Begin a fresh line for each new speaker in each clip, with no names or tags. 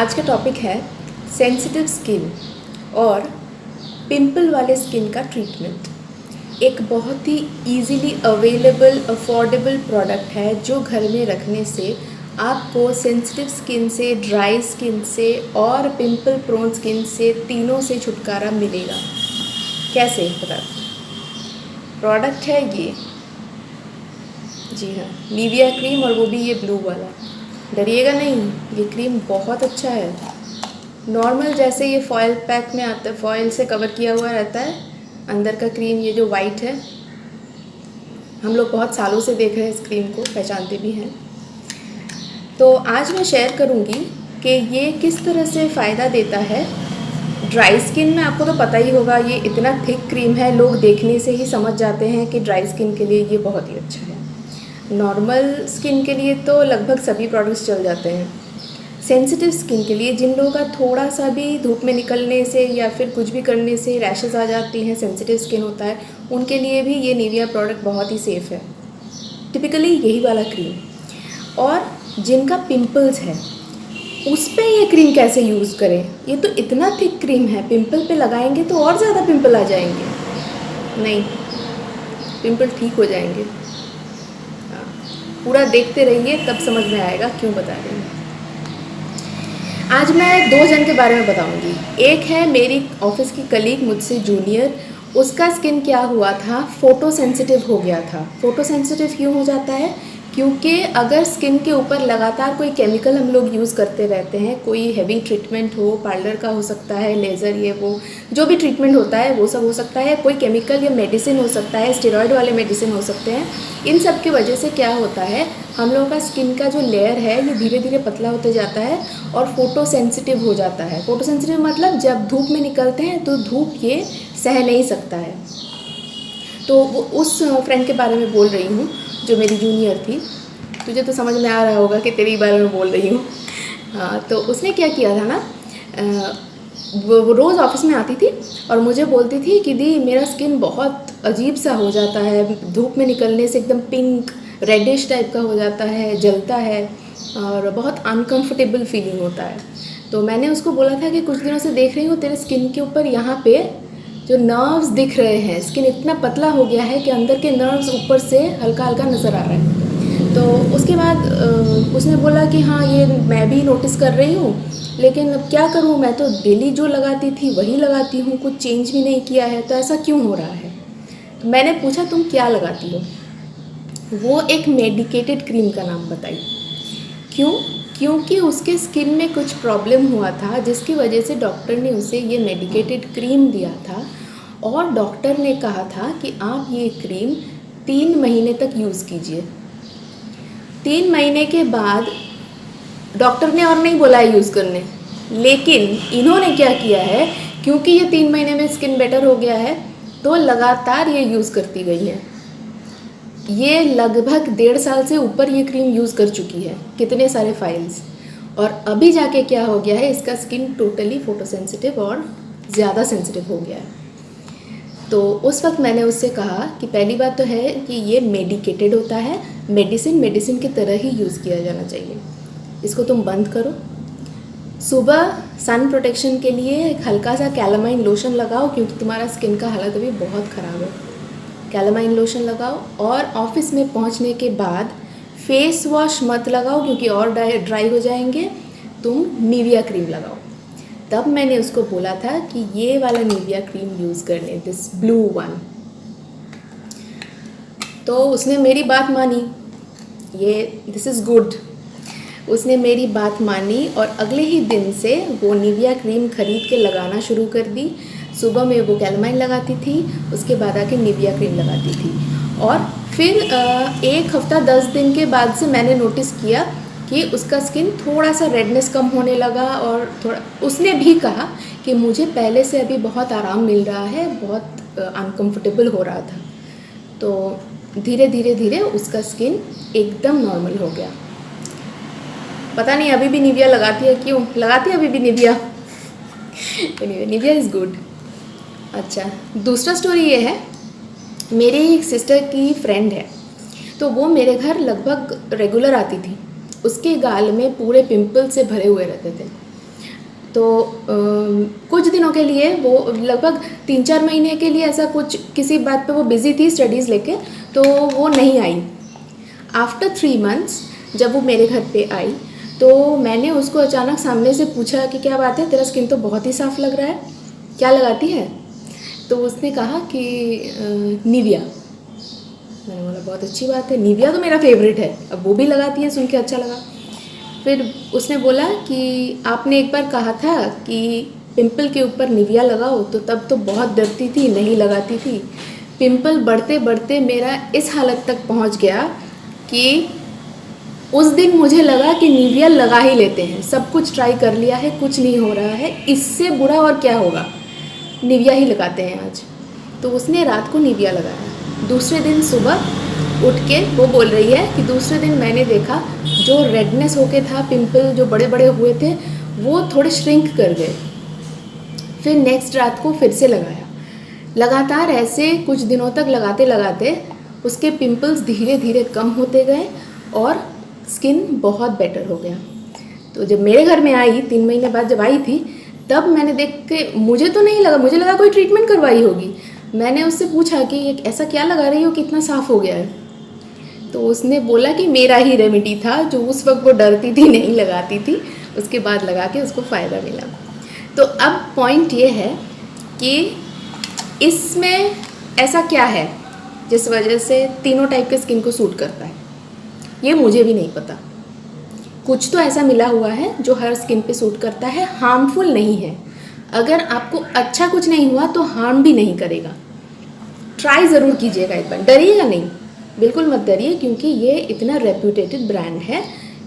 आज का टॉपिक है सेंसिटिव स्किन और पिंपल वाले स्किन का ट्रीटमेंट। एक बहुत ही इजीली अवेलेबल अफोर्डेबल प्रोडक्ट है जो घर में रखने से आपको सेंसिटिव स्किन से, ड्राई स्किन से और पिंपल प्रोन स्किन से तीनों से छुटकारा मिलेगा। कैसे बता? प्रोडक्ट है ये, जी हाँ, निविया क्रीम, और वो भी ये ब्लू वाला। डरिएगा नहीं, ये क्रीम बहुत अच्छा है। नॉर्मल जैसे ये फॉयल पैक में आता है, फॉयल से कवर किया हुआ रहता है अंदर का क्रीम, ये जो वाइट है, हम लोग बहुत सालों से देख रहे हैं इस क्रीम को, पहचानते भी हैं। तो आज मैं शेयर करूँगी कि ये किस तरह से फ़ायदा देता है ड्राई स्किन में। आपको तो पता ही होगा, ये इतना थिक क्रीम है, लोग देखने से ही समझ जाते हैं कि ड्राई स्किन के लिए ये बहुत ही अच्छा है। नॉर्मल स्किन के लिए तो लगभग सभी प्रोडक्ट्स चल जाते हैं। सेंसिटिव स्किन के लिए, जिन लोगों का थोड़ा सा भी धूप में निकलने से या फिर कुछ भी करने से रैशेस आ जाती हैं, सेंसिटिव स्किन होता है, उनके लिए भी ये निविया प्रोडक्ट बहुत ही सेफ़ है। टिपिकली यही वाला क्रीम। और जिनका पिंपल्स है उस पर ये क्रीम कैसे यूज़ करें? ये तो इतना थिक क्रीम है, पिंपल पे लगाएंगे तो और ज़्यादा पिंपल आ जाएंगे। नहीं, पिंपल ठीक हो जाएंगे। पूरा देखते रहिए, तब समझ में आएगा क्यों बता रही हूँ। आज मैं दो जन के बारे में बताऊंगी। एक है मेरी ऑफिस की कलीग, मुझसे जूनियर। उसका स्किन क्या हुआ था, फोटो सेंसिटिव हो गया था। फोटो सेंसिटिव क्यों हो जाता है? क्योंकि अगर स्किन के ऊपर लगातार कोई केमिकल हम लोग यूज़ करते रहते हैं, कोई हैवी ट्रीटमेंट हो, पार्लर का हो सकता है, लेज़र, ये वो जो भी ट्रीटमेंट होता है वो सब हो सकता है, कोई केमिकल या मेडिसिन हो सकता है, स्टेरॉयड वाले मेडिसिन हो सकते हैं। इन सब की वजह से क्या होता है, हम लोगों का स्किन का जो लेयर है ये धीरे धीरे पतला होते जाता है और फोटो सेंसिटिव हो जाता है। फोटो सेंसिटिव मतलब जब धूप में निकलते हैं तो धूप ये सह नहीं सकता है। तो वो उस फ्रेंड के बारे में बोल रही हूँ जो मेरी जूनियर थी। तुझे तो समझ में आ रहा होगा कि तेरे बारे में बोल रही हूँ। हाँ, तो उसने क्या किया था ना, वो रोज़ ऑफिस में आती थी और मुझे बोलती थी कि दी मेरा स्किन बहुत अजीब सा हो जाता है, धूप में निकलने से एकदम पिंक रेडिश टाइप का हो जाता है, जलता है और बहुत अनकंफर्टेबल फीलिंग होता है। तो मैंने उसको बोला था कि कुछ दिनों से देख रही हूँ तेरे स्किन के ऊपर यहाँ पे जो नर्व्स दिख रहे हैं, स्किन इतना पतला हो गया है कि अंदर के नर्व्स ऊपर से हल्का हल्का नज़र आ रहा है। तो उसके बाद उसने बोला कि हाँ, ये मैं भी नोटिस कर रही हूँ, लेकिन अब क्या करूँ, मैं तो डेली जो लगाती थी वही लगाती हूँ, कुछ चेंज भी नहीं किया है, तो ऐसा क्यों हो रहा है? तो मैंने पूछा तुम क्या लगाती हो? वो एक मेडिकेटेड क्रीम का नाम बताई। क्यों? क्योंकि उसके स्किन में कुछ प्रॉब्लम हुआ था जिसकी वजह से डॉक्टर ने उसे ये मेडिकेटेड क्रीम दिया था और डॉक्टर ने कहा था कि आप ये क्रीम 3 महीने तक यूज़ कीजिए। 3 महीने के बाद डॉक्टर ने और नहीं बोला है यूज़ करने, लेकिन इन्होंने क्या किया है, क्योंकि ये 3 महीने में स्किन बेटर हो गया है तो लगातार ये यूज़ करती गई है। ये लगभग 1.5 साल से ऊपर ये क्रीम यूज़ कर चुकी है, कितने सारे फाइल्स, और अभी जाके क्या हो गया है, इसका स्किन टोटली फोटो सेंसिटिव और ज़्यादा सेंसिटिव हो गया है। तो उस वक्त मैंने उससे कहा कि पहली बात तो है कि ये मेडिकेटेड होता है, मेडिसिन की तरह ही यूज़ किया जाना चाहिए। इसको तुम बंद करो। सुबह सन प्रोटेक्शन के लिए एक हल्का सा कैलामाइन लोशन लगाओ, क्योंकि तुम्हारा स्किन का हालत अभी बहुत ख़राब है। कैलामाइन लोशन लगाओ और ऑफिस में पहुंचने के बाद फेस वॉश मत लगाओ, क्योंकि और ड्राई हो जाएंगे। तुम निविया क्रीम लगाओ। तब मैंने उसको बोला था कि ये वाला निविया क्रीम यूज़ करने, दिस ब्लू वन। तो उसने मेरी बात मानी, ये दिस इज़ गुड। उसने मेरी बात मानी और अगले ही दिन से वो निविया क्रीम खरीद के लगाना शुरू कर दी। सुबह में वो कैलामाइन लगाती थी, उसके बाद आके निविया क्रीम लगाती थी। और फिर 1 हफ्ता 10 दिन के बाद से मैंने नोटिस किया कि उसका स्किन थोड़ा सा रेडनेस कम होने लगा और थोड़ा, उसने भी कहा कि मुझे पहले से अभी बहुत आराम मिल रहा है, बहुत अनकंफर्टेबल हो रहा था। तो धीरे धीरे धीरे उसका स्किन एकदम नॉर्मल हो गया। पता नहीं अभी भी निविया लगाती है, क्यों लगाती है अभी भी निविया। Nivea is good. अच्छा, दूसरा स्टोरी ये है, मेरी एक सिस्टर की फ्रेंड है, तो वो मेरे घर लगभग रेगुलर आती थी। उसके गाल में पूरे पिंपल से भरे हुए रहते थे। तो कुछ दिनों के लिए वो लगभग 3-4 महीने के लिए ऐसा कुछ किसी बात पे वो बिज़ी थी स्टडीज़ लेके, तो वो नहीं आई। आफ्टर 3 मंथ्स जब वो मेरे घर पे आई तो मैंने उसको अचानक सामने से पूछा कि क्या बात है, तेरा स्किन तो बहुत ही साफ़ लग रहा है, क्या लगाती है? तो उसने कहा कि निविया। मैंने बोला बहुत अच्छी बात है, निविया तो मेरा फेवरेट है, अब वो भी लगाती है, सुन के अच्छा लगा। फिर उसने बोला कि आपने एक बार कहा था कि पिंपल के ऊपर निविया लगाओ, तो तब तो बहुत डरती थी, नहीं लगाती थी। पिंपल बढ़ते बढ़ते मेरा इस हालत तक पहुंच गया कि उस दिन मुझे लगा कि निविया लगा ही लेते हैं, सब कुछ ट्राई कर लिया है, कुछ नहीं हो रहा है, इससे बुरा और क्या होगा, निविया ही लगाते हैं आज। तो उसने रात को निविया लगाया। दूसरे दिन सुबह उठ के वो बोल रही है कि दूसरे दिन मैंने देखा जो रेडनेस होके था, पिंपल जो बड़े बड़े हुए थे वो थोड़े श्रिंक कर गए। फिर नेक्स्ट रात को फिर से लगाया। लगातार ऐसे कुछ दिनों तक लगाते लगाते उसके पिंपल्स धीरे धीरे कम होते गए और स्किन बहुत बेटर हो गया। तो जब मेरे घर में आई 3 महीने बाद जब आई थी, तब मैंने देख के, मुझे तो नहीं लगा, मुझे लगा कोई ट्रीटमेंट करवाई होगी। मैंने उससे पूछा कि ये ऐसा क्या लगा रही हो कि इतना साफ़ हो गया है? तो उसने बोला कि मेरा ही रेमेडी था, जो उस वक्त वो डरती थी, नहीं लगाती थी, उसके बाद लगा के उसको फ़ायदा मिला। तो अब पॉइंट ये है कि इसमें ऐसा क्या है जिस वजह से तीनों टाइप के स्किन को सूट करता है, ये मुझे भी नहीं पता। कुछ तो ऐसा मिला हुआ है जो हर स्किन पे सूट करता है, हार्मफुल नहीं है। अगर आपको अच्छा कुछ नहीं हुआ तो हार्म भी नहीं करेगा। ट्राई ज़रूर कीजिएगा एक बार, डरिएगा नहीं, बिल्कुल मत डरिए, क्योंकि ये इतना रेप्यूटेटेड ब्रांड है,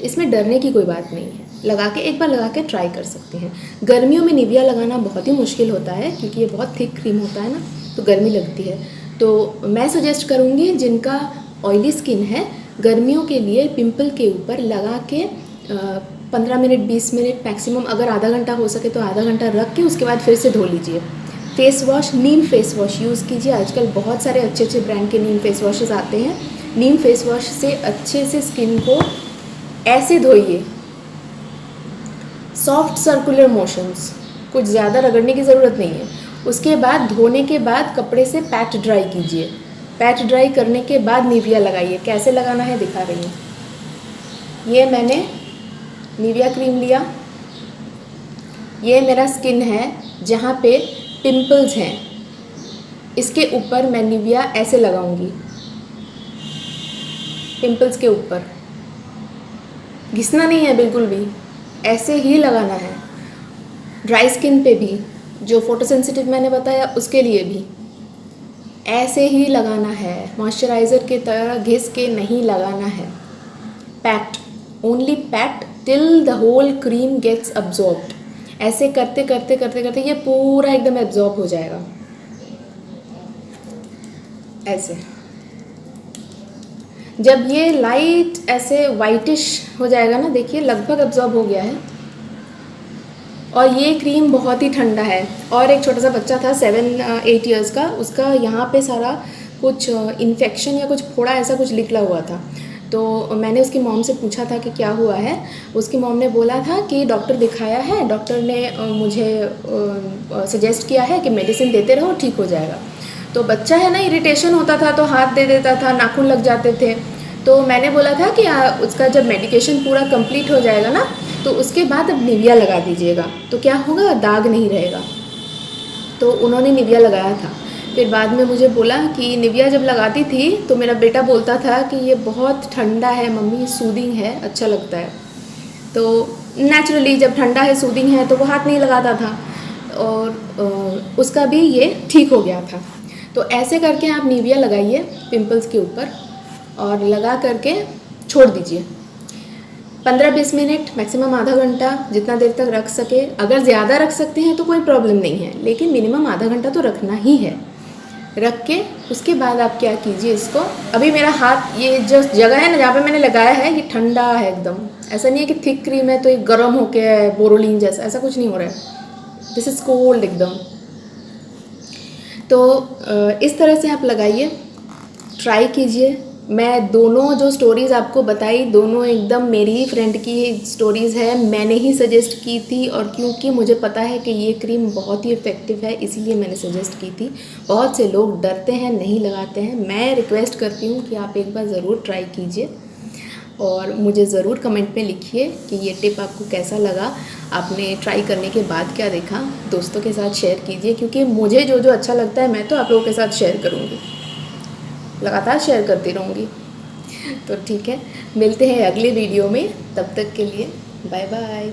इसमें डरने की कोई बात नहीं है। लगा के एक बार लगा के ट्राई कर सकते हैं। गर्मियों में निविया लगाना बहुत ही मुश्किल होता है क्योंकि ये बहुत थिक क्रीम होता है ना, तो गर्मी लगती है। तो मैं सजेस्ट करूँगी जिनका ऑयली स्किन है, गर्मियों के लिए पिंपल के ऊपर लगा के 15 मिनट 20 मिनट मैक्सिमम, अगर आधा घंटा हो सके तो आधा घंटा रख के उसके बाद फिर से धो लीजिए। फेस वॉश, नीम फेस वॉश यूज़ कीजिए। आजकल बहुत सारे अच्छे अच्छे ब्रांड के नीम फेस वॉशेस आते हैं। नीम फेस वॉश से अच्छे से स्किन को ऐसे धोइए, सॉफ्ट सर्कुलर मोशंस, कुछ ज़्यादा रगड़ने की ज़रूरत नहीं है। उसके बाद धोने के बाद कपड़े से पैट ड्राई कीजिए। पैट ड्राई करने के बाद निविया लगाइए। कैसे लगाना है दिखा रही हूँ। ये मैंने निविया क्रीम लिया, ये मेरा स्किन है जहाँ पे पिंपल्स हैं, इसके ऊपर मैं निविया ऐसे लगाऊंगी, पिंपल्स के ऊपर, घिसना नहीं है बिल्कुल भी, ऐसे ही लगाना है। ड्राई स्किन पे भी, जो फोटोसेंसिटिव मैंने बताया उसके लिए भी ऐसे ही लगाना है, मॉइस्चराइज़र की तरह घिस के नहीं लगाना है। Pat, only pat till the whole cream gets absorbed. ऐसे करते करते करते करते ये पूरा एकदम एब्जॉर्ब हो जाएगा। ऐसे जब ये लाइट ऐसे वाइटिश हो जाएगा ना, देखिए लगभग एब्जॉर्ब हो गया है। और ये क्रीम बहुत ही ठंडा है। और एक छोटा सा बच्चा था 7-8 इयर्स का, उसका यहाँ पे सारा कुछ इन्फेक्शन या कुछ फोड़ा ऐसा कुछ निकला हुआ था। तो मैंने उसकी मॉम से पूछा था कि क्या हुआ है। उसकी मॉम ने बोला था कि डॉक्टर दिखाया है, डॉक्टर ने मुझे सजेस्ट किया है कि मेडिसिन देते रहो, ठीक हो जाएगा। तो बच्चा है ना, इरिटेशन होता था तो हाथ दे देता था, नाखून लग जाते थे। तो मैंने बोला था कि उसका जब मेडिकेशन पूरा कंप्लीट हो जाएगा ना, तो उसके बाद अब निविया लगा दीजिएगा, तो क्या होगा, दाग नहीं रहेगा। तो उन्होंने निविया लगाया था। फिर बाद में मुझे बोला कि निविया जब लगाती थी तो मेरा बेटा बोलता था कि ये बहुत ठंडा है मम्मी, सूदिंग है, अच्छा लगता है। तो नेचुरली जब ठंडा है, सूदिंग है, तो वो हाथ नहीं लगाता था और उसका भी ये ठीक हो गया था। तो ऐसे करके आप निविया लगाइए पिंपल्स के ऊपर और लगा करके छोड़ दीजिए 15-20 मिनट, मैक्सिमम आधा घंटा, जितना देर तक रख सके। अगर ज़्यादा रख सकते हैं तो कोई प्रॉब्लम नहीं है, लेकिन मिनिमम आधा घंटा तो रखना ही है। रख के उसके बाद आप क्या कीजिए, इसको, अभी मेरा हाथ, ये जो जगह है ना जहाँ पे मैंने लगाया है, ये ठंडा है एकदम। ऐसा नहीं है कि थिक क्रीम है तो ये गर्म होके है बोरोलिन जैसा, ऐसा कुछ नहीं हो रहा है। दिस इज़ कोल्ड एकदम। तो इस तरह से आप लगाइए, ट्राई कीजिए, मैं दोनों जो स्टोरीज़ आपको बताई, दोनों एकदम मेरी ही फ्रेंड की स्टोरीज़ है, मैंने ही सजेस्ट की थी, और क्योंकि मुझे पता है कि ये क्रीम बहुत ही इफ़ेक्टिव है, इसीलिए मैंने सजेस्ट की थी। बहुत से लोग डरते हैं, नहीं लगाते हैं। मैं रिक्वेस्ट करती हूँ कि आप एक बार ज़रूर ट्राई कीजिए और मुझे ज़रूर कमेंट में लिखिए कि ये टिप आपको कैसा लगा, आपने ट्राई करने के बाद क्या देखा। दोस्तों के साथ शेयर कीजिए, क्योंकि मुझे जो जो अच्छा लगता है मैं तो आप लोगों के साथ शेयर करूँगी, लगातार शेयर करती रहूँगी। तो ठीक है, मिलते हैं अगले वीडियो में, तब तक के लिए बाय बाय।